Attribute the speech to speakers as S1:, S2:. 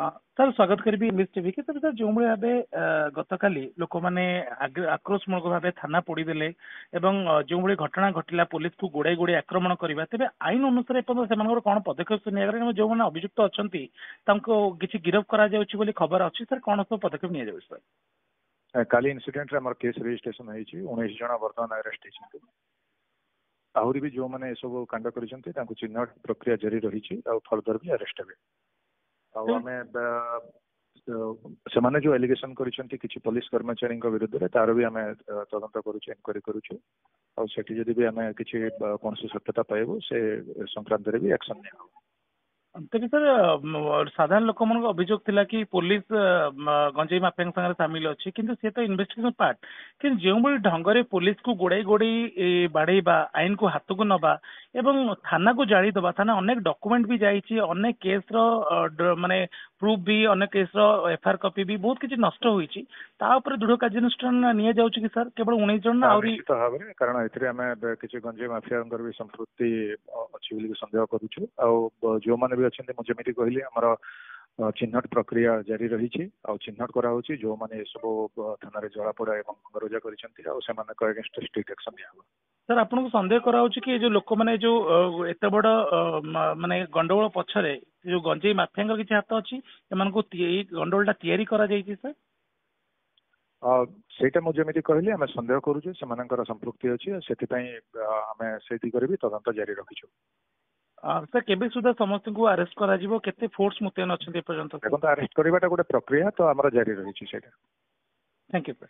S1: Sir स्वागत करी English TV के सर जो भाव गतकाली लोक मैंने आक्रोशमूलक भाव थाना पोड़ीदे जो भाई घटना घटला पुलिस को गोड़ाई गोड़ाई आक्रमण करवा तेज आईन अनुसार से कौन पदक्षेप निया जो मैंने अभियुक्त अच्छा किसी गिरफ्त कर खबर अच्छी सर कौन सब पदक्षेप नि
S2: काली इनसीडेंट रे केस रजिस्ट्रेशन होइछि 19 जन वर्तमान अरेस्ट होइछन्ते आहुरी भी जो माने सब कांड करिसन्ते तांको चिन्हट प्रक्रिया जारी रहिछि आ फर्दर भी अरेस्ट हेबे आ हमें से जो एलिगेशन करिसन्ते किछि पुलिस कर्मचारी विरुद्ध रे तार भी हमें तदंत करूछु इंक्वायरी करूछु आ सेठी जदी भी हमें किछि कोनसी सत्यता पाइबो से संक्रांत रे भी एक्शन निया
S1: तेज सर साधारण लोक मन अभियोग थिला कि पुलिस गंजेई माफिया संगे सामिल अच्छी किंतु से तो इन्वेस्टिगेशन पार्ट कि जो भाई ढंग से पुलिस को गोड़ाई गोड़ाई बाड़ेबा आईन को हाथ को नबा एवं थाना को जाड़ी दबा थाना अनेक डॉक्यूमेंट भी जाइए अनेक केस माने प्रूफ भी अनेक केस एफआईआर कॉपी भी बहुत किसी नष्ट होइछि ता ऊपर दृढ़ कार्यानुष्ठान निया जाउछि कि सर केवल 19 जन ना आउरी
S2: निश्चित भाव में कारण एथिरे हमें किसी गंजेई माफिया भी संपृक्ति अछि बोली संदेह करूछु आ जो माने भी अछन्ते मु जेमिति कहली हमर चिन्हट प्रक्रिया जारी रही चिन्हट करा जो माने सब थाना रे जलापोड़ा एवं भंगरुजा करिसंती आ से माने अगेंस्ट स्ट्रिक्ट एक्शन निया
S1: सर आपन को संदेह करा कि जो लोक माने जो एते बड़ माने गंडगोल पछरे जो गंजेई माफिया किछि हाथ अछि एमान को गंडगोलटा तयारी करा जाइछि सर
S2: सेटा मु जेमिति कहली हमें संदेह करूछु से मानकर संपृक्ति अछि सेति पई हमें से दिगरे भी तदंत जारी रखिछु
S1: सर केबे सुधा समस्त को अरेस्ट करा जिवो केते फोर्स मुतयन अछन्ते पर्यंत
S2: देखो अरेस्ट करबाटा गोटे प्रक्रिया तो हमर जारी रहिछि सेटा
S1: थैंक यू सर।